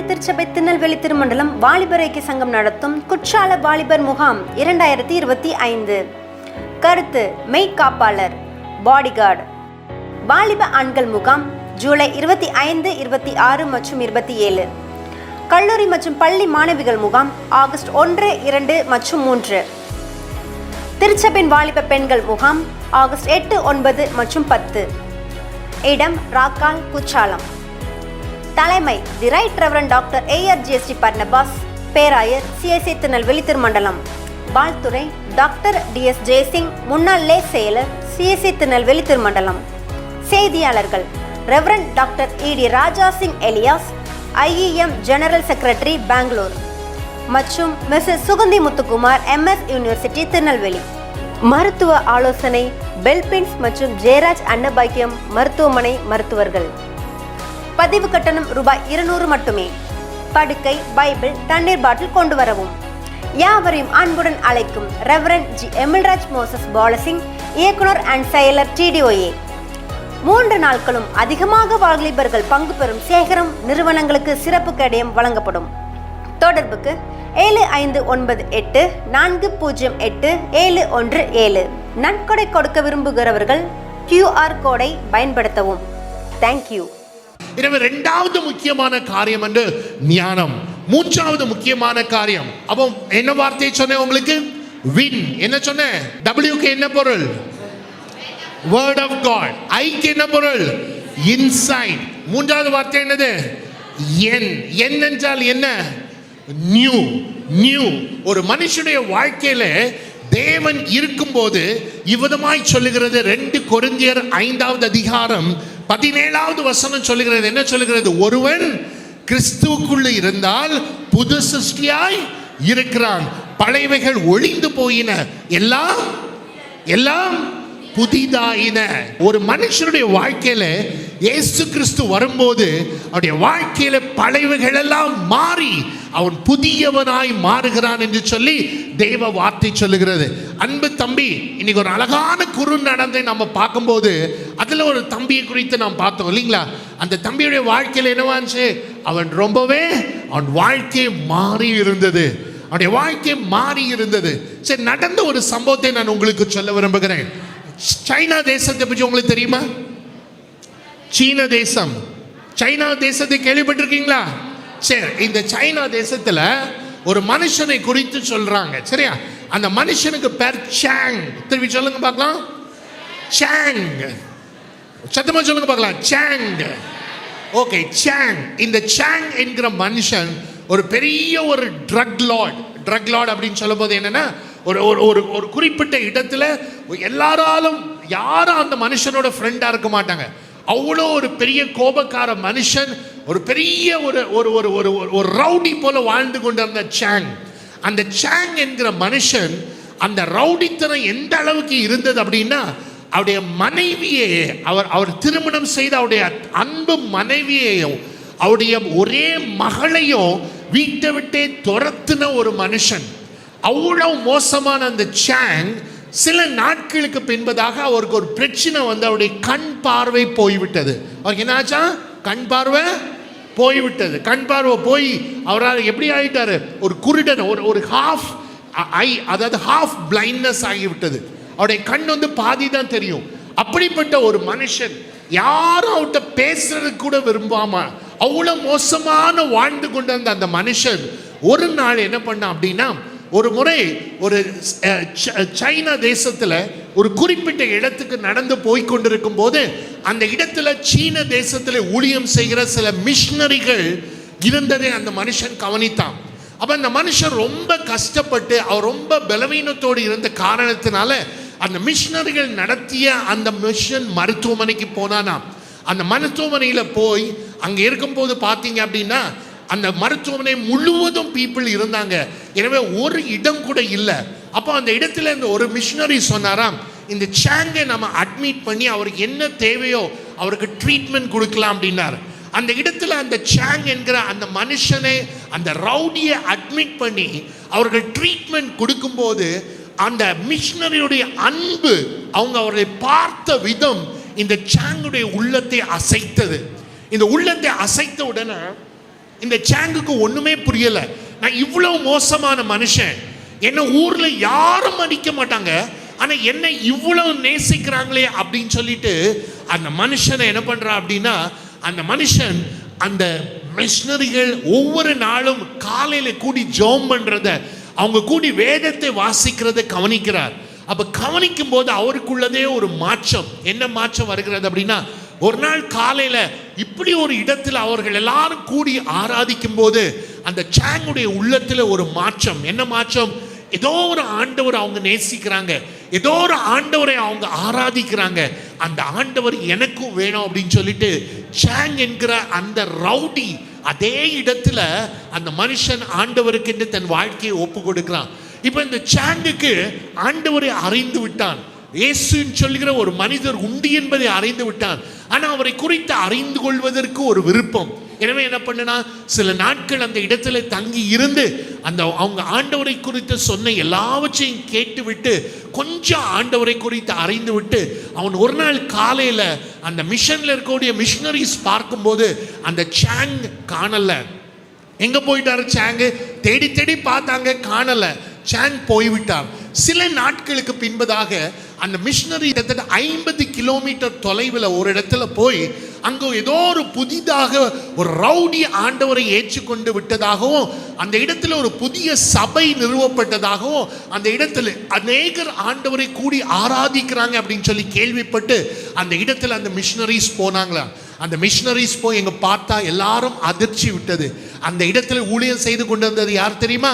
திருச்சபை திருநெல்வேலி திருமண்டலம் வாலிபர் ஐக்கிய சங்கம் நடத்தும் குற்றால வாலிபர் முகாம் 2025. கருத்து: மெய்காப்பாளர், பாடிகார்டு. வாலிப ஆண்கள் முகாம் ஜூலை 25, 26 மற்றும் 27. கல்லூரி மற்றும் பள்ளி மாணவிகள் முகாம் ஆகஸ்ட் 1, 2 மற்றும் 3. திருச்சபையின் வாலிப பெண்கள் முகாம் ஆகஸ்ட் 8, 9 மற்றும் 10. இடம்: ராக்கால், குற்றாலம். தலைமை: the right reverend doctor ARGST Barnabas, பேராயர், CIC திருநெல்வேலி திருமண்டலம். வாழ்த்துறை: டாக்டர் DS ஜெயசிங், முன்னாள் லே செயலர், CIC திருநெல்வேலி திருமண்டலம். செய்தியாளர்கள்: reverend doctor ED Raja Singh Elias, IEM general secretary, Bangalore, மற்றும் Mrs Suganthi Muthukumar, MS university, Tirunelveli. மருத்துவ ஆலோசனை: பெல்பின்ஸ் மற்றும் ஜெயராஜ் அன்னபாக்கியம் மருத்துவமனை மருத்துவர்கள். பதிவு கட்டணம் ரூபாய் 200 மட்டுமே. படுக்கை, பைபிள், தண்ணீர் பாட்டில் கொண்டு வரவும். யாவரையும் அன்புடன் அழைக்கும் ரெவரண்ட் G. எமில்ராஜ் மோசஸ் பாலசிங், இயக்குனர் அண்ட் செயலர், TDOA. 3 நாட்களும் அதிகமாக வாலிபர்கள் பங்கு பெறும் சேகரம் நிறுவனங்களுக்கு சிறப்பு கடிதம் வழங்கப்படும். தொடர்புக்கு 7598 408 717. நன்கொடை கொடுக்க விரும்புகிறவர்கள் QR கோடை பயன்படுத்தவும். தேங்க்யூ. எனவே 2வது முக்கியமான காரியம் வந்து ஞானம். 3வது முக்கியமான காரியம், அப்போ என்ன வார்த்தை சொன்னேன் உங்களுக்கு? வின். என்ன சொன்னேன்? Wக்கு என்ன பொருள்? Word of God. ஐக்கு என்ன பொருள்? இன்சைட். 3வது வார்த்தை என்னது? என். என் என்றால் என்ன? நியூ. நியூ. ஒரு மனுஷனுடைய வாழ்க்கையில தேவன் இருக்கும்போது இவ்விதமாய் சொல்லுகிறது 2 கொரிந்தியர் 5வது அதிகாரம் 17வது வசனம் சொல்லுகிறது. என்ன சொல்லுகிறது? ஒருவன் கிறிஸ்துவுக்குள்ள இருந்தால் புது சிருஷ்டியாய் இருக்கிறான், பழையவைகள் ஒழிந்து போயின, எல்லாம் புதிதாயின. ஒரு மனுஷனுடைய வாழ்க்கையில இயேசு கிறிஸ்து வரும்போது அவருடைய வாழ்க்கையில பழையவைகள் எல்லாம் மாறி அவன் புதியவனாய் மாறுகிறான் என்று சொல்லி தேவ வார்த்தை சொல்லுகிறது. அன்பு தம்பி, இன்னைக்கு ஒரு அழகான குறு நடந்தை நம்ம பார்க்கும்போது அதுல ஒரு தம்பியை குறித்து நாம் பார்த்தோம் இல்லைங்களா? அந்த தம்பியுடைய வாழ்க்கையில என்னவாச்சு? அவன் வாழ்க்கை மாறி இருந்தது. அவனுடைய வாழ்க்கை மாறி இருந்தது. சரி, நடந்த ஒரு சம்பவத்தை நான் உங்களுக்கு சொல்ல விரும்புகிறேன். சைனா தேசத்தை பற்றி உங்களுக்கு தெரியுமா? சைனா தேசத்தை கேள்விப்பட்டிருக்கீங்களா? சரி, இந்த சைனா தேசத்துல ஒரு மனுஷனை குறித்து சொல்றாங்க. சரியா? அந்த மனுஷனுக்கு பேர் சாங். திருப்பி சொல்லுங்க பார்க்கலாம். சாங். சத்தமா சொல்லுங்க பார்க்கலாம். சாங். Okay, song. இந்த சாங் என்கிற மனுஷன் ஒரு பெரிய ஒரு ட்ரக் லார்ட் அப்படின்னு சொல்லும் போது என்னன்னா, ஒரு குறிப்பிட்ட இடத்துல யாரும் அந்த மனுஷனோட ஃப்ரெண்டா இருக்க மாட்டாங்க. அவ்வளோ ஒரு பெரிய கோபக்கார மனுஷன், ஒரு பெரிய ஒரு ரவுடி போல வாழ்ந்து கொண்டிருந்த சாங். அந்த சாங் என்கிற மனுஷன் அந்த ரவுடித்தனம் எந்த அளவுக்கு இருந்தது அப்படின்னா, அவருடைய மனைவியை அவர் திருமணம் செய்த அவருடைய அன்பு மனைவியையும் அவருடைய ஒரே மகளையும் வீட்டை விட்டே துரத்துன ஒரு மனுஷன். அவ்வளவு மோசமான அந்த சாங் சில நாட்களுக்கு பின்பதாக அவருக்கு ஒரு பிரச்சனை வந்து அவருடைய கண் பார்வை போய்விட்டது. அவருக்கு என்ன ஆச்சா? கண் பார்வை போய்விட்டது. கண் பார்வை போய் அவரால் எப்படி ஆகிட்டாரு? ஒரு குருடன், ஒரு ஹாஃப் ஐ, அதாவது ஹாஃப் பிளைண்ட்னஸ் ஆகிவிட்டது. அவருடைய கண் வந்து பாதி தான் தெரியும். அப்படிப்பட்ட ஒரு மனுஷன், யாரும் அவர்கிட்ட பேசுறது கூட விரும்பாம அவ்வளவு மோசமான வாழ்ந்து கொண்டிருந்த அந்த மனுஷன் ஒரு நாள் என்ன பண்ணான் அப்படின்னா, ஒரு முறை ஒரு சைனா தேசத்துல ஒரு குறிப்பிட்ட இடத்துக்கு நடந்து போய் கொண்டிருக்கும் போது அந்த இடத்துல சீன தேசத்துல ஊழியம் செய்கிற சில மிஷனரிகள் இருந்ததை அந்த மனுஷன் கவனித்தான். அப்ப அந்த மனுஷன் ரொம்ப கஷ்டப்பட்டு, அவர் ரொம்ப பலவீனத்தோடு இருந்த காரணத்தினால அந்த மிஷனரிகள் நடத்திய அந்த மிஷன் மருத்துவமனைக்கு போனானா. அந்த மருத்துவமனையில போய் அங்க இருக்கும்போது பார்த்தீங்க அப்படின்னா, அந்த மருத்துவமனை முழுவதும் பீப்புள் இருந்தாங்க. எனவே ஒரு இடம் கூட இல்லை. அப்போ அந்த இடத்துல இந்த ஒரு மிஷனரி சொன்னாராம், இந்த சாங்கை நம்ம அட்மிட் பண்ணி அவருக்கு என்ன தேவையோ அவருக்கு ட்ரீட்மெண்ட் கொடுக்கலாம் அப்படின்னார். அந்த இடத்துல அந்த சாங் என்கிற அந்த மனுஷனை, அந்த ரவுடியை அட்மிட் பண்ணி அவர்கள் ட்ரீட்மெண்ட் கொடுக்கும்போது அந்த மிஷனரியுடைய அன்பு, அவரை பார்த்த விதம் இந்த சாங்குடைய உள்ளத்தை அசைத்தது. இந்த உள்ளத்தை அசைத்த உடனே இந்த சாங்குக்கு ஒண்ணுமே புரியல. நான் இவ்வளவு மோசமான மனுஷன், என்ன ஊர்ல யாரும் மதிக்க மாட்டாங்க, ஆனா என்ன இவ்வளவு நேசிக்கிறாங்களே அப்படின்னு சொல்லிட்டு அந்த மனுஷனை என்ன பண்றா அப்படின்னா, அந்த மனுஷன் அந்த மிஷனரிகள் ஒவ்வொரு நாளும் காலையில கூடி ஜெபம் பண்றத, அவங்க கூடி வேதத்தை வாசிக்கிறத கவனிக்கிறார். அப்ப கவனிக்கும் போது அவருக்குள்ளதே ஒரு மாற்றம். என்ன மாற்றம் வருகிறது அப்படின்னா, ஒரு நாள் காலையில இப்படி ஒரு இடத்துல அவர்கள் எல்லாரும் கூடி ஆராதிக்கும் போது அந்த சாங்குடைய உள்ளத்துல ஒரு மாற்றம். என்ன மாற்றம்? ஏதோ ஒரு ஆண்டவர் அவங்க நேசிக்கிறாங்க, ஏதோ ஒரு ஆண்டவரை அவங்க ஆராதிக்கிறாங்க, அந்த ஆண்டவர் எனக்கும் வேணும் அப்படின்னு சொல்லிட்டு சாங் என்கிற அந்த ரவுடி அதே இடத்துல அந்த மனுஷன் ஆண்டவருக்கு என்று தன் வாழ்க்கையை ஒப்பு கொடுக்கிறான். இப்ப இந்த சாங்குக்கு ஆண்டவரை அறிந்து விட்டான். இயேசுன்னு சொல்லுகிற ஒரு மனிதர் உண்டு என்பதை அறிந்து விட்டான். ஆனா அவரை குறித்து அறிந்து கொள்வதற்கு ஒரு விருப்பம். எனவே என்ன பண்ணனா, சில நாட்கள் அந்த இடத்துல தங்கி இருந்து அந்த அவங்க ஆண்டவரை குறித்து சொன்ன எல்லாவற்றையும் கேட்டு விட்டு கொஞ்சம் ஆண்டவரை குறித்து அறிந்து விட்டு அவன் ஒரு நாள் காலையில அந்த மிஷன்ல இருக்கக்கூடிய மிஷனரிஸ் பார்க்கும்போது அந்த சாங் காணல. எங்க போயிட்டாரு சாங்? தேடி தேடி பார்த்தாங்க, காணல. சாங் போய்விட்டார். சில நாட்களுக்கு பின்பதாக அந்த மிஷனரி 50 கிலோமீட்டர் தொலைவில் ஒரு இடத்துல போய் அங்க ஏதோ ஒரு புதிதாக ஒரு ரவுடி ஆண்டவரை ஏற்றுக்கொண்டு விட்டதாகவும், அந்த இடத்துல ஒரு புதிய சபை நிறுவப்பட்டதாகவும், அந்த இடத்துல அநேகர் ஆண்டவரை கூடி ஆராதிக்கிறாங்க அப்படின்னு சொல்லி கேள்விப்பட்டு அந்த இடத்துல அந்த மிஷனரிஸ் போனாங்களா. அந்த மிஷனரிஸ் போய் எங்க பார்த்தா எல்லாரும் அதிர்ச்சி விட்டது. அந்த இடத்துல ஊழியம் செய்து கொண்டு வந்தது யார் தெரியுமா?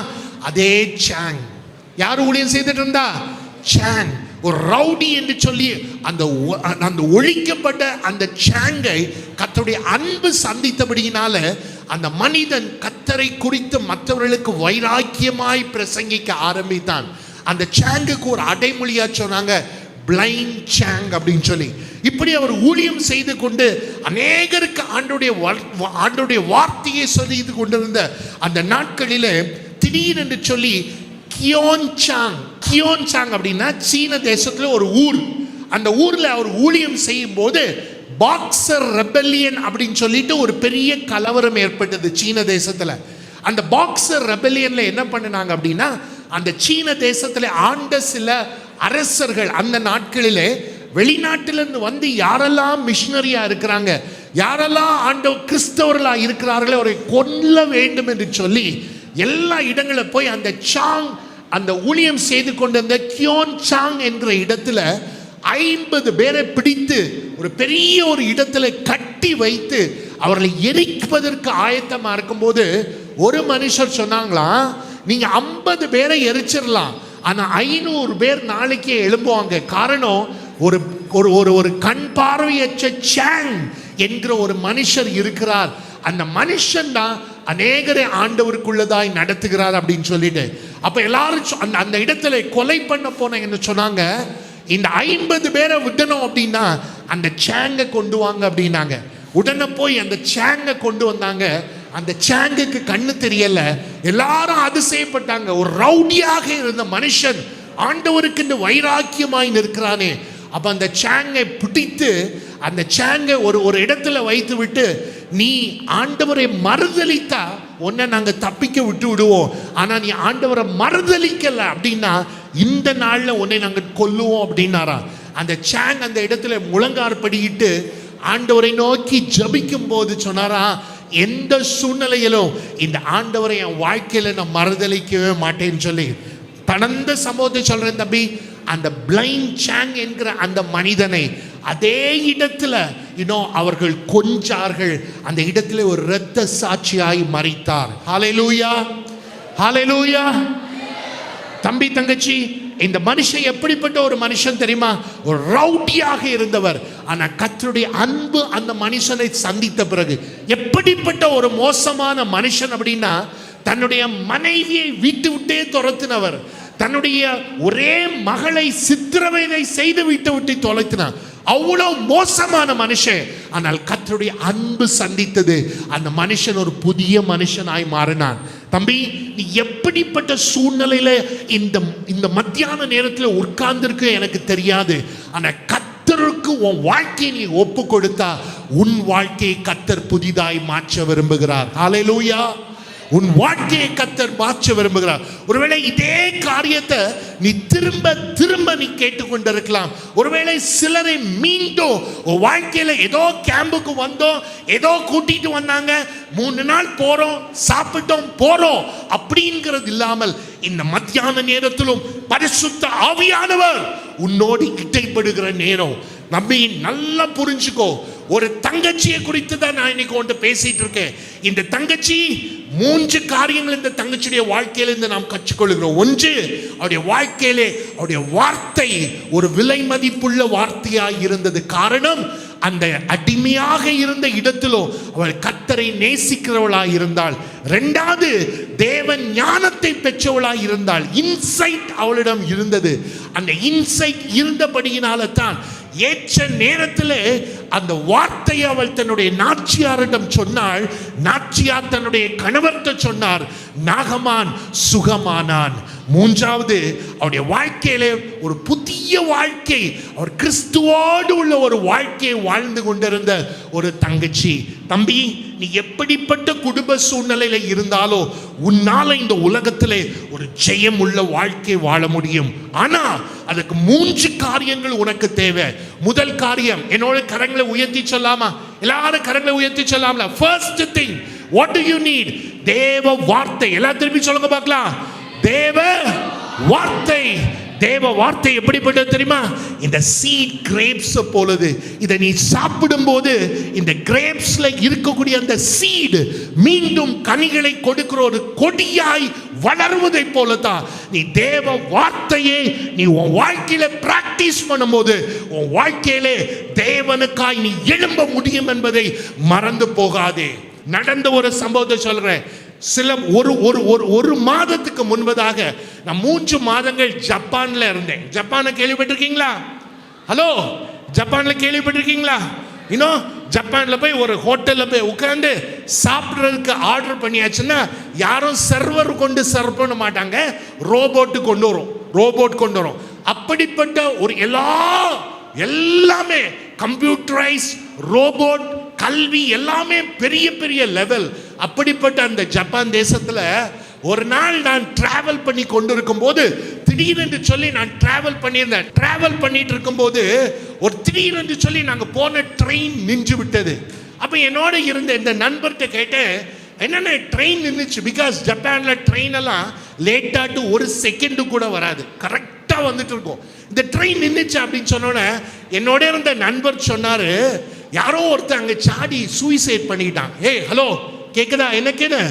அதே சாங். யார் ஊழியம் செய்துட்டு இருந்தா? சாங். ஒரு ரவுடி என்று சொல்லி அந்த ஒழிக்கப்பட்ட அந்த சாங்கை கர்த்தருடைய அன்பு சந்தித்தபடியினால அந்த மனிதன் கர்த்தரை குறித்து மற்றவர்களுக்கு வைராக்கியமாய் பிரசங்கிக்க ஆரம்பித்தான். அந்த சாங்குக்கு ஒரு அடைமொழியா சொன்னாங்க பிளைண்ட் சாங் அப்படின்னு சொல்லி. இப்படி அவர் ஊழியம் செய்து கொண்டு அநேகருக்கு ஆண்டோடைய வார்த்தையை சொல்லி கொண்டிருந்த அந்த நாட்களிலே திடீரென்று சொல்லி கியோன்சாங் அப்படின்னா சீன தேசத்துல ஒரு ஊர். அந்த ஊர்ல அவர் ஊழியம் செய்யும் போது பாக்சர் ரெபெல்லியன் அப்படின்னு சொல்லிட்டு ஒரு பெரிய கலவரம் ஏற்பட்டது சீன தேசத்துல. அந்த பாக்சர் ரெபெல்லியன்ல என்ன பண்ணினாங்க அப்படின்னா, அந்த சீன தேசத்துல ஆண்ட சில அரசர்கள் அந்த நாட்களிலே வெளிநாட்டிலிருந்து வந்து யாரெல்லாம் மிஷனரியா இருக்கிறாங்க, யாரெல்லாம் ஆண்டவர் கிறிஸ்தவர்களா இருக்கிறார்களோ அவரை கொல்ல வேண்டும் என்று சொல்லி எல்லா இடங்களில் போய் அந்த சாங் அந்த ஊழியம் செய்து கொண்டிருந்த கியோன்சாங் என்ற இடத்துல 50 பேரை பிடித்து ஒரு பெரிய ஒரு இடத்துல கட்டி வைத்து அவர்களை எரிப்பதற்கு ஆயத்தமா இருக்கும்போது ஒரு மனுஷர் சொன்னாங்களாம், நீங்க 50 பேரை எரிச்சிடலாம், ஆனா 500 பேர் நாளைக்கே எழும்புவாங்க. காரணம், ஒரு ஒரு ஒரு கண் பார்வையற்ற சாங் என்கிற ஒரு மனுஷர் இருக்கிறார். அந்த மனுஷன் தான் அநேகரை ஆண்டவருக்குள்ளதாய் நடத்துகிறார் அப்படின்னு சொல்லிட்டு அப்ப எல்லாரும் அந்த இடத்துல கொலை பண்ண போனீங்கன்னு சொன்னாங்க. இந்த 50 பேரை விடணும் அப்படின்னா அந்த சாங்கை கொண்டு வாங்க அப்படின்னாங்க. உடனே போய் அந்த சாங்கை கொண்டு வந்தாங்க. அந்த சாங்குக்கு கண்ணு தெரியல. எல்லாரும் அதிசயப்பட்டாங்க. ஒரு ரவுடியாக இருந்த மனுஷன் ஆண்டவருக்கு இந்த வைராக்கியமாய் நிற்கிறானே. அப்ப அந்த சாங்கை பிடித்து அந்த சாங்கை ஒரு இடத்துல வைத்து விட்டு, நீ ஆண்டவரை மறுதலித்தா உன்னை நாங்க தப்பிக்க விட்டு விடுவோம், ஆனா நீ ஆண்டவரை மறுதலிக்கல அப்படின்னா இந்த நாள்ல உன்னை நாங்க கொல்லுவோம் அப்படின்னாரா. அந்த சாங் அந்த இடத்துல முழங்காற்படியிட்டு ஆண்டவரை நோக்கி ஜபிக்கும் போது சொன்னாரா, எந்த சூழ்நிலையிலும் இந்த ஆண்டவரை என் வாழ்க்கையில நான் மறுதலிக்கவே மாட்டேன்னு சொல்லி. கடந்த சம்பவத்தை சொல்றேன் தம்பி. அந்த பிளைண்ட் சாங் என்கிற அந்த மனிதனை அதே இடத்துல அவர்கள் கொன்றார்கள். அந்த இடத்துல ஒரு இரத்த சாட்சியாய் மரித்தார். ஹல்லேலூயா, ஹல்லேலூயா. தம்பி தங்கச்சி, இந்த மனுஷன் எப்படிப்பட்ட ஒரு மனுஷன் தெரியுமா? ஒரு ரவுடியாக இருந்தவர். ஆனா கர்த்தருடைய அன்பு அந்த மனுஷனை சந்தித்த பிறகு எப்படிப்பட்ட ஒரு மோசமான மனுஷன் அப்படின்னா, தன்னுடைய மனைவியை வீட்டு விட்டே துரத்தினவர், தன்னுடைய ஒரே மகளை சித்திரவதை செய்து வீட்டை விட்டு தொலைத்தினார். அவ்வளவு மோசமான மனுஷன். ஆனால் கர்த்தருடைய அன்பு சந்தித்தது. அந்த மனுஷன் ஒரு புதிய மனுஷனாய் மாறினான். தம்பி, நீ எப்படிப்பட்ட சூழ்நிலையில இந்த மத்தியான நேரத்தில் உட்கார்ந்திருக்க எனக்கு தெரியாது. ஆனா கர்த்தர் கர்த்தருக்கு உன் வாழ்க்கையை நீ ஒப்பு கொடுத்தா உன் வாழ்க்கையை கர்த்தர் புதிதாய் மாற்ற விரும்புகிறார். ஹல்லேலூயா. உன் வாழ்க்கையை கர்த்தர் மாற்ற விரும்புகிறார். ஒருவேளை இதே காரியத்தை நீ திரும்ப திரும்ப நீ கேட்டுக்கொண்டிருக்கலாம். ஒருவேளை சிலரை மீண்டும் உன் வாழ்க்கையில ஏதோ கேம்புக்கு வந்தோம், ஏதோ கூட்டிட்டு வந்தாங்க, 3 நாள் போறோம், சாப்பிட்டோம், போறோம் அப்படிங்கிறது இல்லாமல் இந்த மத்தியான நேரத்திலும் பரிசுத்த ஆவியானவர் உன்னோடு இடைப்படுகிற நேரம். நம்பி நல்லா புரிஞ்சுக்கோ. ஒரு தங்கச்சியை குறித்து தான் நான் இன்னைக்கு ஒன்று பேசிட்டு இருக்கேன். இந்த தங்கச்சி 3 காரியங்கள் இந்த தங்கச்சியுடைய வாழ்க்கையிலிருந்து நாம் கற்றுக்கொள்கிறோம். ஒன்று, அவருடைய வாழ்க்கையிலே அவருடைய வார்த்தை ஒரு விலை மதிப்புள்ள வார்த்தையாய் இருந்தது. காரணம், அந்த அடிமையாக இருந்த இடத்திலோ அவள் கர்த்தரை நேசிக்கிறவளாய் இருந்தாள். 2வது, தேவன் ஞானத்தை பெற்றவளாய் இருந்தாள். இன்சைட் அவளிடம் இருந்தது. அந்த இன்சைட் இருந்தபடியினால தான் ஏற்ற நேரத்தில் அந்த வார்த்தையை அவள் தன்னுடைய நாச்சியாரிடம் சொன்னாள். நாச்சியார் தன்னுடைய கணவர்கிட்ட சொன்னார். நாகமான் சுகமானான். 3வது, அவருடைய வாழ்க்கையிலே ஒரு புதிய வாழ்க்கை, அவர் கிறிஸ்துவோடு உள்ள ஒரு வாழ்க்கையை வாழ்ந்து கொண்டிருந்த ஒரு தங்கச்சி. தம்பி, நீ எப்படிப்பட்ட குடும்ப சூழ்நிலையில இருந்தாலோ உன்னால இந்த உலகத்திலே ஒரு ஜெயம் உள்ள வாழ்க்கை வாழ முடியும். ஆனா அதுக்கு 3 காரியங்கள் உனக்கு தேவை. முதல் காரியம், என்னோட கரங்களை உயர்த்தி சொல்லாமா? எல்லாரும் கரங்களை உயர்த்தி சொல்லாமல? First thing, what do you need? தேவ வார்த்தை. எல்லாரும் திருப்பி சொல்லுங்க பார்க்கலாம். தேவ வார்த்தை. தேவ வார்த்தை எப்படிப்பட்டது தெரியுமா? இந்த சீட் கிரேப்ஸ் போலது. இதை நீ சாப்பிடும் போது இந்த கிரேப்ஸ்ல இருக்கக்கூடிய அந்த சீடு மீண்டும் கனிகளை கொடுக்கிற ஒரு கொடியாய் வளருவதை போலதான் நீ தேவ வார்த்தையை நீ உன் வாழ்க்கையில பிராக்டிஸ் பண்ணும்போது உன் வாழ்க்கையிலே தேவனுக்காய் நீ எழும்ப முடியும் என்பதை மறந்து போகாதே. நடந்த ஒரு சம்பவத்தை சொல்றேன். ஒரு மாதத்துக்கு முன்பதாக நான் 3 மாதங்கள் ஜப்பான்ல இருந்தேன். ஜப்பானை கேள்விப்பட்டிருக்கீங்களா? ஹலோ, ஜப்பான்ல கேள்விப்பட்டிருக்கீங்களா? இன்னும் ஜப்பான்ல போய் ஒரு ஹோட்டல்ல போய் உட்கார்ந்து சாப்பிட்றதுக்கு ஆர்டர் பண்ணியாச்சுன்னா யாரும் சர்வர் கொண்டு சர்வ் பண்ண மாட்டாங்க, ரோபோட் கொண்டு வரும். அப்படிப்பட்ட ஒரு எல்லாமே கம்ப்யூட்டரைஸ், ரோபோட், கல்வி எல்லாமே பெரிய பெரிய லெவல். அப்படிப்பட்ட அந்த ஜப்பான் தேசத்துல ஒரு நாள் நான் டிராவல் பண்ணி கொண்டிருக்கும் போது திடீரென்று சொல்லி நான் டிராவல் பண்ணிட்டு இருக்கும் போது ஒரு திடீரென்று சொல்லி நாங்க போன ட்ரெயின் நின்று விட்டது. அப்ப என்னோட இருந்த இந்த நண்பர்கிட்ட கேட்டேன், என்னென்ன ட்ரெயின் நின்றுச்சு? பிகாஸ் ஜப்பான்ல ட்ரெயின் எல்லாம் லேட்டா டு 1 செகண்ட் கூட வராது, கரெக்டா வந்துட்டு இருக்கும். இந்த ட்ரெயின் நின்றுச்சு அப்படின்னு சொன்னோன்னே என்னோட இருந்த நண்பர் சொன்னாரு, யாரோ ஒருத்தர் அங்க சாடி சூசைட் பண்ணிக்கிட்டான். ஏய் ஹலோ, கேக்குதா? என்ன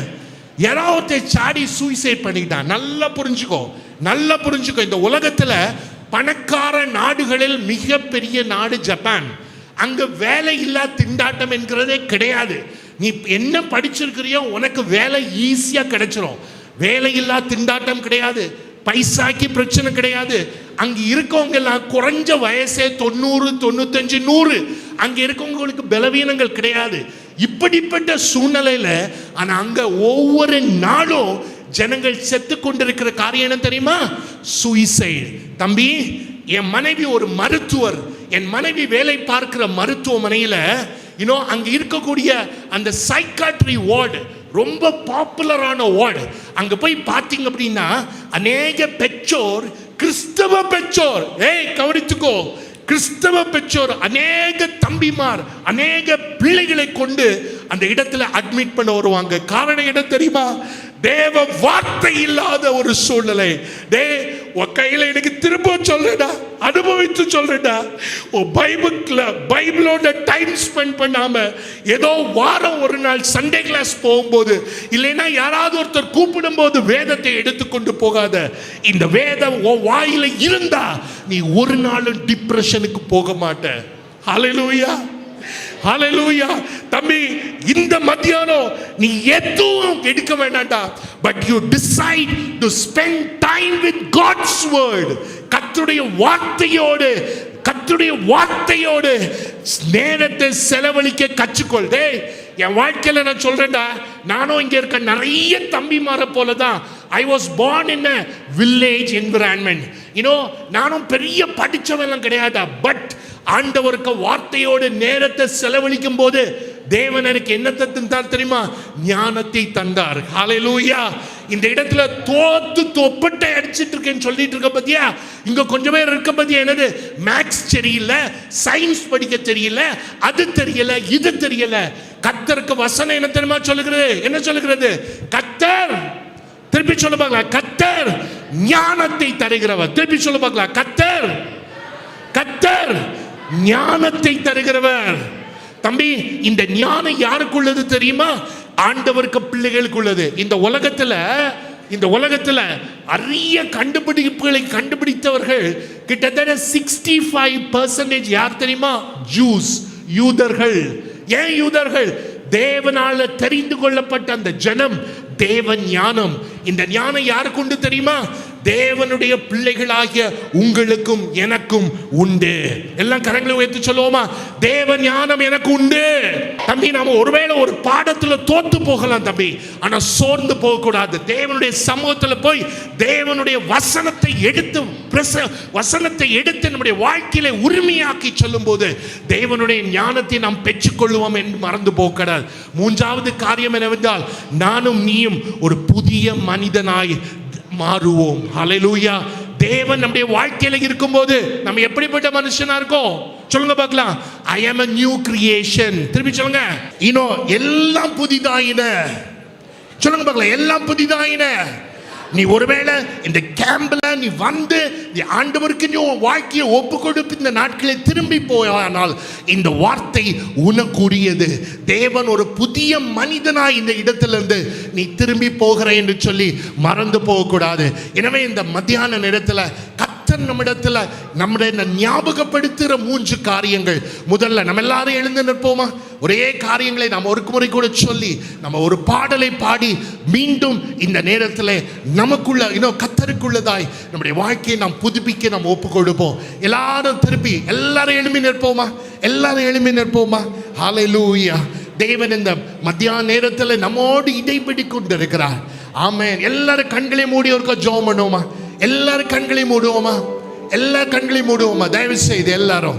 யாரோ ஒருத்தர் சாடி சூசைட் பண்ணிக்கிட்டான். நல்லா புரிஞ்சுக்கோ. இந்த உலகத்துல பணக்கார நாடுகளில் மிகப்பெரிய நாடு ஜப்பான். அங்க வேலை இல்லா திண்டாட்டம் என்கிறதே கிடையாது. நீ என்ன படிச்சிருக்கிறியோ உனக்கு வேலை ஈஸியா கிடைச்சிரும். வேலை இல்லா திண்டாட்டம் கிடையாது, பைசாக்கு பிரச்சனை கிடையாது. அங்க இருக்கவங்க எல்லாம் குறைஞ்ச வயசே 90, 95, 100. அங்க இருக்கவங்களுக்கு பலவீனங்கள் கிடையாது. இப்படிப்பட்ட சூழ்நிலையில ஆனா அங்க ஒவ்வொரு நாளும் ஜனங்கள் செத்து கொண்டிருக்கிற காரியம் என்ன தெரியுமா? சூசைட். தம்பி, என் மனைவி ஒரு மருத்துவர். என் மனைவி வேலை பார்க்கிற மருத்துவமனையில அங்க இருக்கக்கூடிய அந்த சைக்காட்ரி வார்டு ரொம்ப பாப்புலரான வார்டு. அங்க போய் பார்த்தீங்க அப்படின்னா அநேக பெற்றோர், கிறிஸ்தவ பெற்றோர், கவனித்துக்கோ, கிறிஸ்தவ பெற்றோர் அநேக தம்பிமார் அநேக பிள்ளைகளை கொண்டு அந்த இடத்துல அட்மிட் பண்ண வருவாங்க. காரணம் என்ன தெரியுமா? தேவ வார்த்தை இல்லாத ஒரு சூழ்நிலை. உன் கையில எனக்கு திரும்ப சொல்றேடா, அனுபவித்து சொல்றேடா. பைபிளோட டைம் ஸ்பெண்ட் பண்ணாம ஏதோ வாரம் ஒரு நாள் சண்டே கிளாஸ் போகும்போது, இல்லைன்னா யாராவது ஒருத்தர் கூப்பிடும் போது வேதத்தை எடுத்துக்கொண்டு போகாத. இந்த வேதம் உன் வாயில இருந்தா நீ ஒரு நாளும் டிப்ரெஷனுக்கு போக மாட்ட. ஹல்லேலூயா, ஹல்லேலூயா. தம்பி, இந்த மத்தியானம் நீ எதுவும் எடுக்க வேண்டாம்டா. But you decide to spend time with God's word. கர்த்தருடைய வார்த்தையோடு நேரத்தை செலவழிக்க கற்றுக்கொள். என் வாழ்க்கையில நான் சொல்றேன்டா, நானும் இங்க இருக்க நிறைய தம்பிமார போலதான். I was born in a village environment. நானும் பெரிய படிச்சவெல்லாம் கிடையாதா. பட் ஆண்டவருக்கு வார்த்தையோடு நேரத்தை செலவழிக்கும் போது தேவன் எனக்கு என்னத்தை தந்தார் தெரியுமா? ஞானத்தை தந்தார். ஹல்லேலூயா. இந்த இடத்துல தோத்து தொப்பட்டை அடிச்சிட்டு இருக்கேன்னு சொல்லிட்டு இருக்க பத்தியா, இங்க கொஞ்சம் பேர் இருக்க பத்தியா, என்னது மேக்ஸ் தெரியல, சயின்ஸ் படிக்க தெரியல, அது தெரியல, இது தெரியல. கர்த்தருக்கு வசனம் என்ன தெரியுமா சொல்லுகிறது? என்ன சொல்லுகிறது? கர்த்தர், திருப்பி சொல்ல பார்க்கலாம், கர்த்தர் ஞானத்தை தருகிறவர். திருப்பி சொல்ல பார்க்கலாம், கர்த்தர், கர்த்தர் ஞானத்தை தருகிறவர். தம்பி, இந்த ஞானம் யாருக்குள்ளது தெரியுமா? ஆண்டவருக்கு பிள்ளைகளுக்குள்ளது. இந்த உலகத்துல அரிய கண்டுபிடிப்புகளை கண்டுபிடித்தவர்கள் கிட்டத்தட்ட 65% யார் தெரியுமா? ஜூஸ், யூதர்கள். ஏன் யூதர்கள்? தேவனால தெரிந்து கொள்ளப்பட்ட அந்த ஜனம், தேவ ஞானம். இந்த ஞானம் யாருக்கு உண்டு தெரியுமா? தேவனுடைய பிள்ளைகளாகிய உங்களுக்கும் எனக்கும் உண்டு. எல்லாம் கரங்களை உயர்த்தி சொல்லுவோமா? தேவ ஞானம் எனக்கு உண்டு. தம்பி, நாம ஒருவேளை ஒரு பாடத்துல தோத்து போகலாம் தம்பி, ஆனா சோர்ந்து போக கூடாது. தேவனுடைய சமூகத்துல போய் தேவனுடைய வசனத்தை எடுத்து நம்முடைய வாழ்க்கையில உரிமையாக்கி சொல்லும் போது தேவனுடைய ஞானத்தை நாம் பெற்றுக்கொள்வோம் என்று மறந்து போக கூடாது. மூன்றாவது காரியம் என்னவென்றால், நானும் நீயும் ஒரு புதிய மனிதனாய் மாறுவோம். ஹல்லேலூயா. தேவன் நம்முடைய வாழ்க்கையில இருக்கும்போது நம்ம எப்படிப்பட்ட மனுஷனா இருக்கோம் சொல்லுங்க பார்க்கலாம். I am a new creation. திருப்பி சொல்லுங்க. எல்லாம் புதிதாயின. சொல்லுங்க பார்க்கலாம், எல்லாம் புதிதாயின. நீ ஒருவேளை இந்த கேம்ப்ல நீ வந்து நீ ஆண்டவருக்கு நீ வாழ்க்கையை ஒப்பு கொடுத்து இந்த நாட்களை திரும்பி போயானால் இந்த வார்த்தை உனக்குரியது. தேவன் ஒரு புதிய மனிதனாய் இந்த இடத்திலிருந்து நீ திரும்பி போகிற என்று சொல்லி மறந்து போகக்கூடாது. எனவே இந்த மத்தியான நேரத்தில் நம்மிடத்துல நம்முடைய ஞாபகப்படுத்துகிற 3 காரியங்கள். முதல்ல நம்ம எல்லாரும் எழுந்து நிற்போமா? ஒரே காரியங்களை நாம் ஒரு முறை கூட சொல்லி நம்ம ஒரு பாடலை பாடி மீண்டும் இந்த நேரத்தில் நமக்குள்ள கர்த்தருக்குள்ளதாய் நம்முடைய வாழ்க்கையை நாம் புதுப்பிக்க நாம் ஒப்பு கொடுப்போம். எல்லாரும் எழும்பி நிற்போமா? எல்லாரும் எழும்பி நிற்போமா? ஹல்லேலூயா. தேவன் இந்த மத்தியான நேரத்தில் நம்மோடு இடைப்படி கொண்டிருக்கிறார். ஆமென். எல்லாரும் கண்களை மூடி ஒருக்கா ஜெபம் பண்ணுவோமா? எல்லாரும் கண்களை மூடுவோமா? எல்லா கண்களையும் மூடுவோமா? தயவு செய்து எல்லாரும்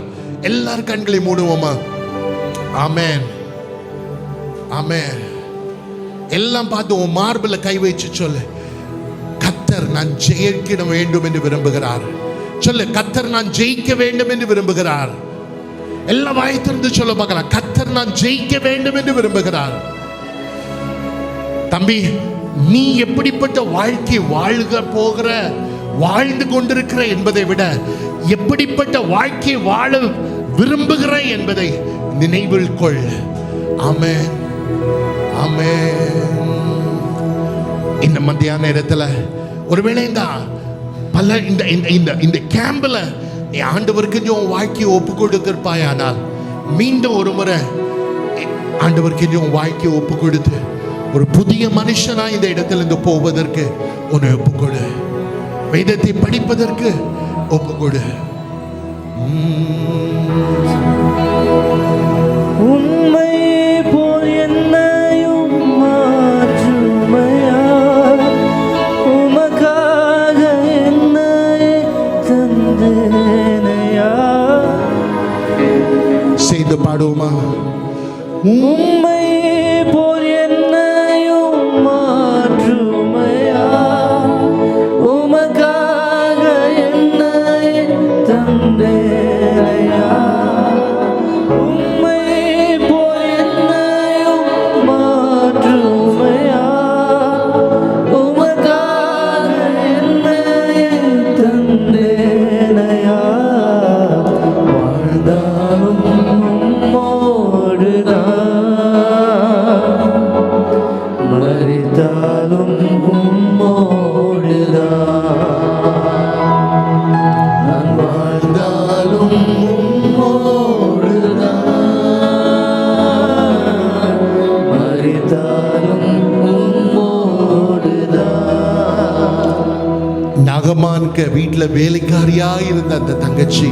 கண்களை மூடுவோமா? ஆமென், ஆமென். எல்லாம் பார்த்து உன் மார்பில் கை வச்சு சொல்லு, கர்த்தர் நான் ஜெயிக்க வேண்டும் என்று விரும்புகிறார். சொல்லு, கர்த்தர் நான் ஜெயிக்க வேண்டும் என்று விரும்புகிறார். எல்லாம் வாய் திறந்து சொல்ல பார்க்கலாம், கர்த்தர் நான் ஜெயிக்க வேண்டும் என்று விரும்புகிறார். தம்பி, நீ எப்படிப்பட்ட வாழ்க்கை வாழ்ந்து கொண்டிருக்கிற என்பதை விட எப்படிப்பட்ட வாழ்க்கை வாழ விரும்புகிற என்பதை நினைவில் கொள். ஆமென், ஆமென். இந்த மத்தியான நேரத்தில் ஒருவேளை இந்த கேம்பில் நீ ஆண்டவருக்கு உன் வாழ்க்கையை ஒப்பு கொடுத்திருப்பாயானால் மீண்டும் ஒரு முறை ஆண்டவருக்கு உன் வாழ்க்கையை ஒப்பு கொடுத்து ஒரு புதிய மனுஷனா இந்த இடத்திலிருந்து போவதற்கு உன்னை ஒப்புக்கொடு. வேதத்தை படிப்பதற்கு ஒப்புக்கொடு. உண்மை போல் என்னையும் மாற்றுமையா, உமக்காக என்னை தந்தேனையா. செய்து பாடுவோமா? உண்மை போல் என்னையும் மாற்றுமையா, உமக்காக என்னை தந்தேனையா. உண்மை போல் என்னையும் மாற்றுமையா, உமக்காக என்னை தந்தேனையா. வாழ்ந்தாலும் மரித்தாலும் உம்மோடுதான், நான் வாழ்ந்தாலும் உம்மோடுதான், மரித்தாலும் உம்மோடுதான். நாகமான்க வீட்டில் வேலைக்காரியா இருந்த அந்த தங்கச்சி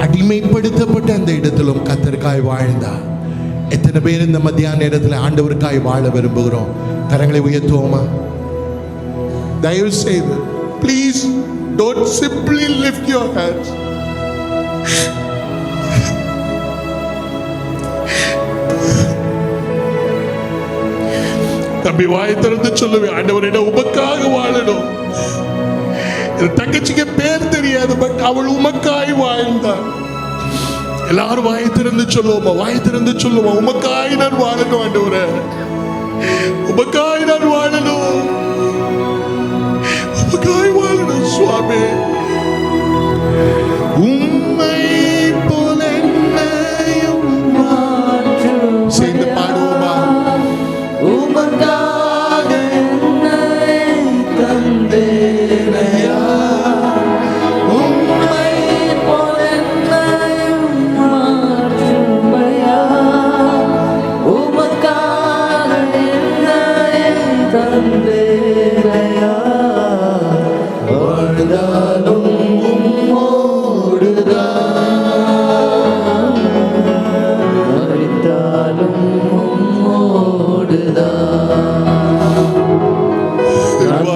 அடிமைப்படுத்தப்பட்ட அந்த இடத்திலும் கர்த்தருக்காய் வாழ்ந்தா. எத்தனை பேர் இந்த மத்தியான நேரத்தில் ஆண்டவருக்காய் வாழ விரும்புகிறோம்? கரங்களை உயர்த்துவோமா? தயவு செய்து please don't simply lift your hands. தம்பி வாய் திறந்து சொல்லுவேன், ஆண்டவரிடம் உமக்காக வாழணும். என் தங்கச்சிக்கு பேர் தெரியாது, பட் அவள் உமக்காய் வாழ்ந்தாள். எல்லாரும் வாய் திறந்து சொல்லுவோமா, வாய் திறந்து சொல்லுவோமா, உமக்காய் நான் வாழணும் ஆண்டவரே, உமக்காய் நான் வாழணும், உமக்காய் வாழணும் சுவாமி. உம்மை போல என்னையும் சேர்ந்து பாடுவோமா. உமக்காக என்னை தந்தேனையா, உம்மை போல என்னையும் மாற்றுமையா, உமக்காக என்னை தந்தேனையா, வாழ்ந்தாலும் உம்மோடுதான், மரித்தாலும்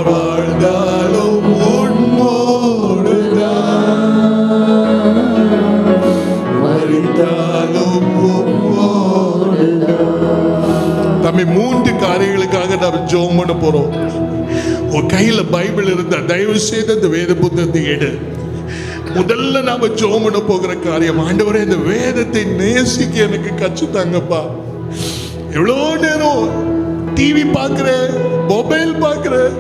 வாழ்ந்தாலும் மரித்தாலும் தம்பி 3 காரியங்களுக்காக நாம் ஜெபம் பண்ண போறோம். உன் கையில பைபிள் இருந்தா தயவு செய்து அந்த வேத புத்தகத்தை எடு. முதல்ல நாம ஜெபம் பண்ண போகிற காரியம், ஆண்டவரே இந்த வேதத்தை நேசிக்க எனக்கு கற்றுத்தாங்கப்பா. எவ்வளோ நேரம் டிவி பார்க்கிறேன், மொபைல் பார்க்கிறேன்,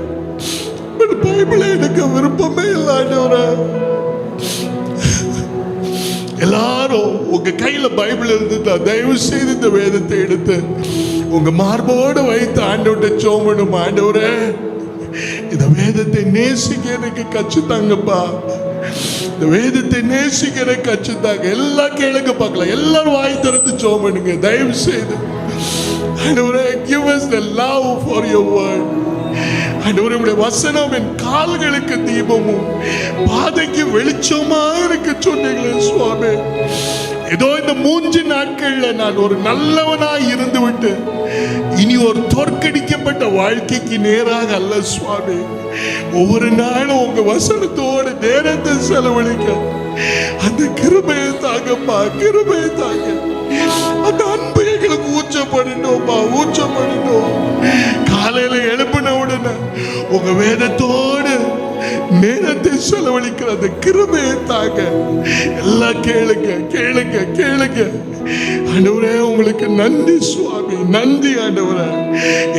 பைபிளை எனக்கு விருப்பமே இல்லை ஆண்டவரே. எல்லாரும் உங்க கையில பைபிள் இருந்துட்டா தயவு செய்து இந்த வேதத்தை எடுத்து உங்க மார்போடு வைத்து ஆண்டவர்கிட்ட ஜெபம் பண்ணும். ஆண்டவரே இந்த வேதத்தை நேசிக்க எனக்கு கற்றுத்தாங்கப்பா, இந்த வேதத்தை நேசிக்க எனக்கு கற்றுத்தாங்க. எல்லாம் கேளுங்க பார்க்கலாம், எல்லாரும் வாய் திறந்து ஜெபம் பண்ணுங்க தயவு செய்து. ஆண்டவரே give us the love for your word. ஆண்டவரே உம்முடைய வசனம் என் கால்களுக்கு தீபமும் பாதைக்கு வெளிச்சமா இருக்க சொன்னீங்களே சுவாமி. ஏதோ இந்த 3 நாட்கள்ல நான் ஒரு நல்லவனாய் இருந்து விட்டு இனி ஒரு தோற்கடிக்கப்பட்ட வாழ்க்கைக்கு நேராக அல்ல சுவாமி. ஒவ்வொரு நாளும் உங்க வசனத்தோடு நேரத்தை செலவழிக்க அந்த கிருபையை தாங்கப்பா, கிருபையை தாங்க. அந்த அன்பு எங்களுக்கு ஊச்சப்படணும்பா, ஊச்சப்படணும். காலையில எழுப்பின உடனே உங்க வேதத்தோடு நேரத்தை செலவழிக்கிற அந்த கிருபையை தாங்க. எல்லாம் கேளுங்க கேளுங்க கேளுங்க. ஆண்டவரே உங்களுக்கு நன்றி சுவாமி, நன்றி ஆண்டவரே.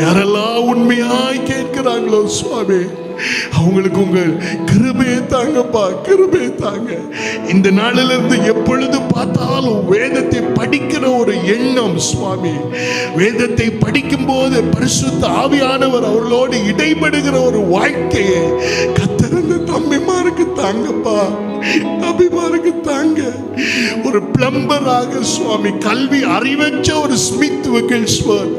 யாரெல்லாம் உண்மையாய் கேட்கிறாங்களோ சுவாமி அவங்களுக்கு உங்கள் கிருபையை தாங்கப்பா, கிருபையை தாங்க. இந்த நாளிலிருந்து எப்பொழுது பார்த்தாலும் வேதத்தை படிக்கிற ஒரு எண்ணம் சுவாமி, வேதத்தை படிக்கும் போது பரிசுத்த ஆவியானவர் அவர்களோடு இடைபடுகிற ஒரு வாழ்க்கையை கத்திருந்த தம்பிமாருக்கு தாங்கப்பா, தம்பிமாருக்கு தாங்க. ஒரு பிளம்பராக சுவாமி கல்வி அறிவற்ற ஒரு ஸ்மித் விகில்ஸ்வர்த்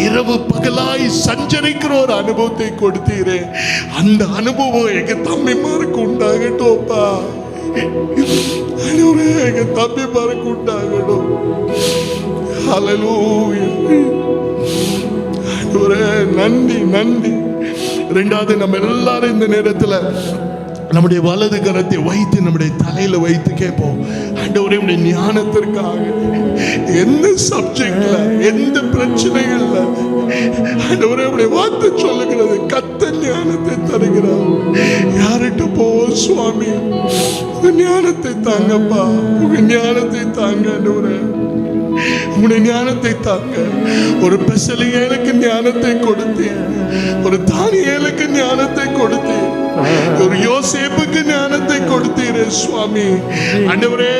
இரவு பகலாய் சஞ்சரிக்கிற ஒரு அனுபவத்தை கொடுத்தீரே, அந்த அனுபவம் எங்க தம்பிமாருக்கு உண்டாகட்டும்ப்பா. எங்க தம்பிமாருக்கு உண்டாகட்டும். ஹல்லேலூயா. நன்றி நன்றி. 2வது நம்ம எல்லாரும் இந்த நேரத்துல நம்முடைய வலது கரத்தை வைத்து நம்முடைய தலையில வைத்து கேட்போம், ஆண்டவரே உடைய ஞானத்திற்காக எந்த சப்ஜெக்ட்ல எந்த பிரச்சனைகள்ல ஆண்டவரே உடைய வார்த்தை சொல்லுகிறது, கத்த ஞானத்தை தருகிறார். யார்கிட்ட போவோம் சுவாமி, உங்க ஞானத்தை தாங்கப்பா, உங்க ஞானத்தை தாங்க ஆண்டவரே, உங்களுடைய ஞானத்தை தாங்க. ஒரு பெசலியேலுக்கு ஞானத்தை கொடுத்தீர், ஒரு தானியேலுக்கு ஞானத்தை கொடுத்தீர், ஒரு யோசேப்புக்கு ஞானத்தை கொடுத்தீரே சுவாமி. ஆண்டவரே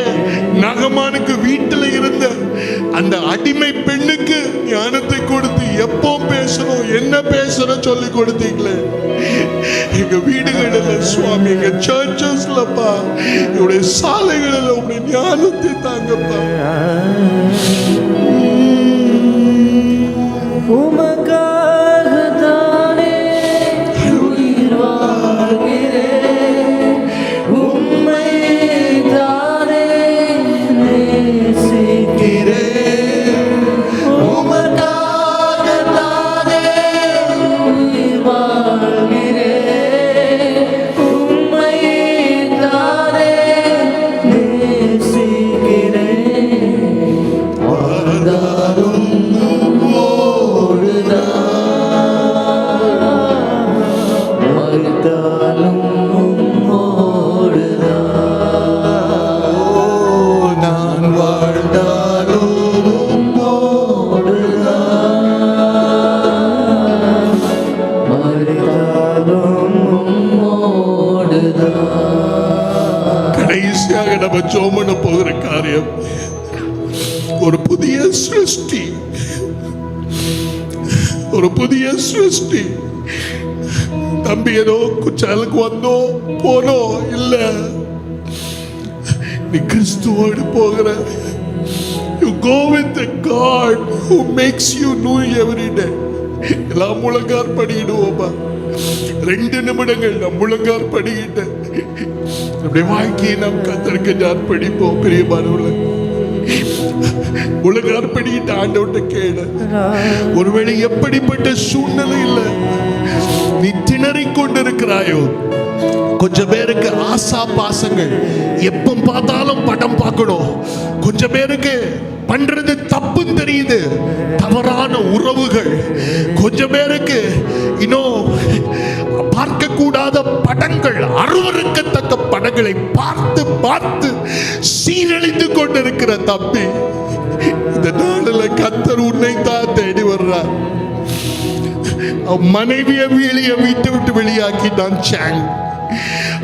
நாகமானுக்கு வீட்டில் இருந்த அந்த அடிமை பெண்ணுக்கு ஞானத்தை கொடுத்து எப்போ பேசணும் என்ன பேசணும் சொல்லி கொடுத்தீங்களே. எங்க வீடுகளில் சுவாமி, எங்க சர்ச்சஸ்லப்பா, என்னுடைய சாலைகளில் உங்களுடைய ஞானத்தை தாங்கப்பா. உமக்காகத்தானே உயிர் வாழ்கிறேன், உம்மை தானே நேசிக்கிறேன். உமக்காகத்தானே உயிர் வாழ்கிறேன், உம்மை தானே நேசிக்கிறேன். கடைசியாக நம்ம ஜோமன போகிற காரியம் ஒரு புதிய சிருஷ்டி, ஒரு புதிய சிருஷ்டி. தம்பி ஏதோ குச்சாலுக்கு வந்தோம் போனோம் இல்ல, நீ கிறிஸ்துவோடு போகிற. You go with the God who makes you new every day. எல்லாம் முழங்கார் படிடுவோமா? 2 நிமிடங்கள் நம் முழங்கார் படிக்கிட்ட அப்படியே வாழ்க்கையை நாம் கத்தருக்கு நான் படிப்போம். பிரியமானவர்களே, முழங்கார் படிக்கிட்ட ஆண்டவர்கிட்ட கேளு. ஒருவேளை எப்படிப்பட்ட சூழ்நிலை இல்லை நீ திணறிக் கொண்டிருக்கிறாயோ, கொஞ்சம் பேருக்கு ஆசா பாசங்கள், எப்ப பார்த்தாலும் படம் பார்க்கணும். கொஞ்சம் பேருக்கு பண்றது தப்புன்னு தெரியுது, தவறான உறவுகள். கொஞ்சம் பேருக்கு இன்னும் பார்க்க கூடாத படங்கள், அருவருக்கத்தக்க படங்களை பார்த்து பார்த்து சீரழிந்து கொண்டிருக்கிற தம்பி, இந்த நாளில் கர்த்தர் உன்னை தான் தேடி வர்றார். மனைவியை வீட்டை விட்டு வெளியாக்கிட்டான் சாங்.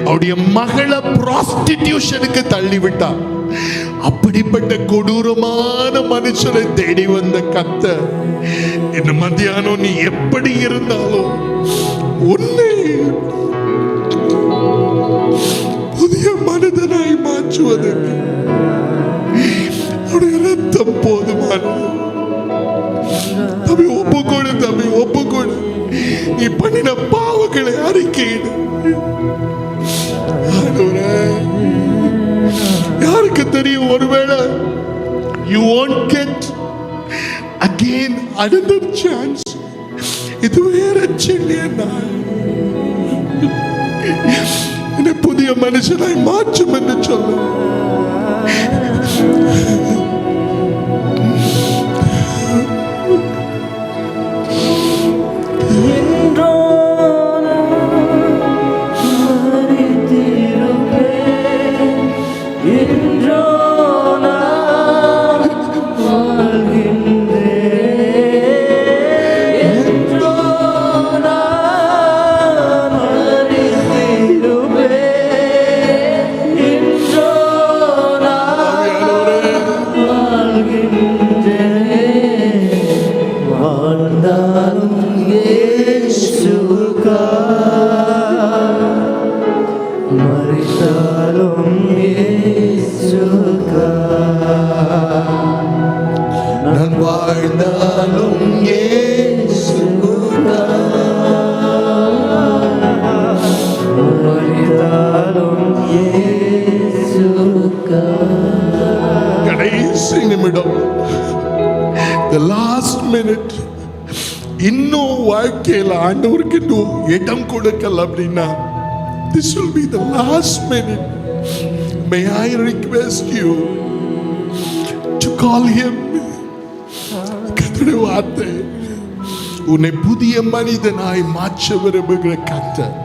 அவருடைய மகளை ப்ராஸ்டிடியூஷனுக்கு தள்ளிவிட்டான். அப்படிப்பட்ட கொடூரமான மனுஷனை தேடி வந்த கர்த்தர் இந்த மத்தியானம் நீ எப்படி இருந்தாலும் உன்னை புதிய மனிதனாய் மாற்றுவதற்கு அவருடைய ரத்தம் போதுமானது. தம்பி ஒப்புக்கொடு, தம்பி ஒப்புக்கொடு. நீ பண்ணின பாவங்களை அறிக்கையிடு. யாருக்கு தெரியும், ஒருவேளை you won't get again another chance. இது வேற சின்ன நாள், என்னை புதிய மனுஷனாய் மாற்றும் என்று சொல்ல. நான் வாழ்ந்தாலும் கடைசி நிமிடம், the last minute, இன்னும் வாழ்க்கையில் ஆண்டவருக்கு இடம் கொடுக்கல அப்படின்னா, this will be the last minute. May I request you to call him. கர்த்தருடைய வார்த்தை உன்னை புதிய மனிதனாய் மாற்ற விரும்புகிற கர்த்தர்,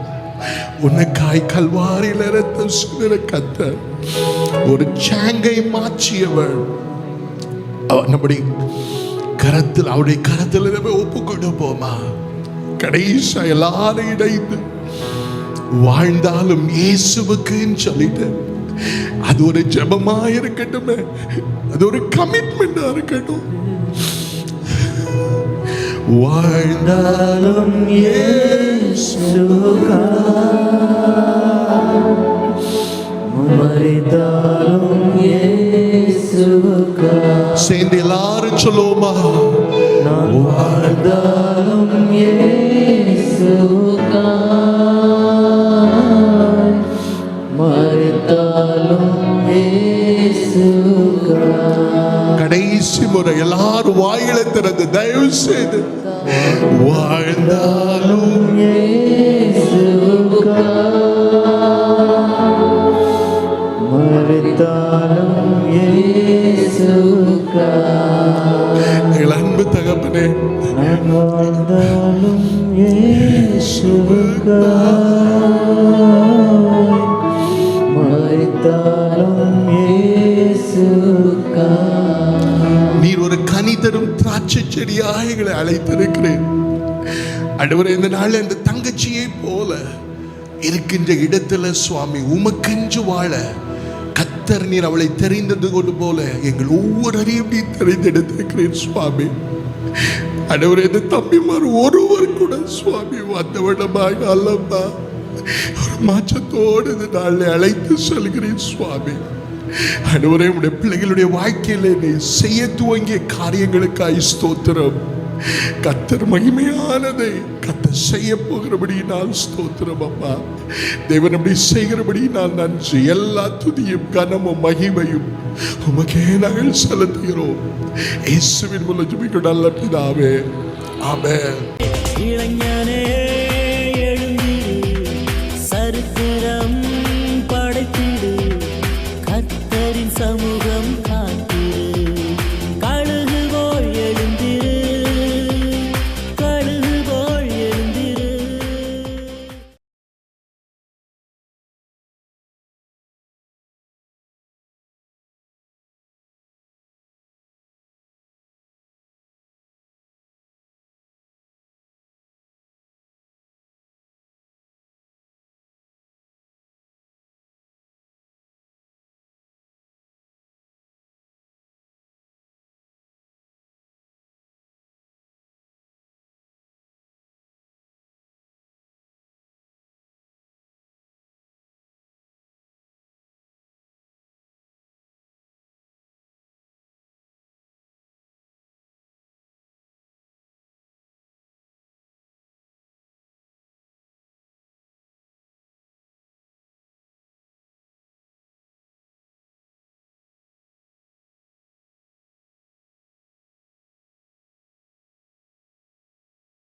உனக்காய் கல்வாரியில் ரத்தம் சிந்தின கர்த்தர், ஒரு சாங்கை மாற்றியவர். நம்முடைய கரத்தில், அவருடைய கரத்தில் நம்ம ஒப்பு கொடுப்போமா? கடைசியா எல்லாரும் இணைந்து வாழ்ந்தாலும் இயேசுவுக்கு சொல்லிட்டு, அது ஒரு ஜெபமா இருக்கட்டும், அது ஒரு கமிட்மெண்டா இருக்கட்டும். வாழ்ந்தாலும் சேர்ந்து எல்லாரும் சொல்லுவோமா? வாழ்ந்தாலும் கடைசி முறை எல்லாரும் வாயில திறந்து தயவு செய்து வாழ்ந்தாலும் எங்கள் அன்பு தகப்பனே, நீர் ஒரு கனி தரும் திராட்சை செடியாக எங்களை அழைத்திருக்கிறேன். ஆண்டவரே, இந்த நாள் இந்த தங்கச்சியை போல இருக்கின்ற இடத்துல சுவாமி உமக்கென்று வாழ கர்த்தர் நீர் அவளை தெரிந்தது கொண்டு போல எங்கள் ஒவ்வொருவரையும் நீ தெரிந்தெடுத்திருக்கிறேன் சுவாமி. ஆண்டவரே, இந்த தம்பிமார் ஒருவர் கூட சுவாமி வந்தவனமாக அல்லப்பா, ஒரு மாற்றத்தோடு இந்த நாளை அழைத்து செல்கிறேன் சுவாமி. ஆண்டவரே, உடைய பிள்ளைகளுடைய வாழ்க்கையில நீ செய்ய துவங்கிய காரியங்களுக்காய் ஸ்தோத்திரம். கர்த்தர் மகிமையானதை கர்த்தர் செய்ய போகிறபடியினால் ஸ்தோத்திரம் அப்பா. தேவன் அப்படி செய்கிறபடியினால் நன்றி. எல்லா துதியும் கனமும் மகிமையும் உமக்கே நாங்கள் செலுத்துகிறோம். இயேசுவின் மூலம் ஜெபிக்கிறோம் நல்ல பிதாவே. ஆமென். இளைஞனே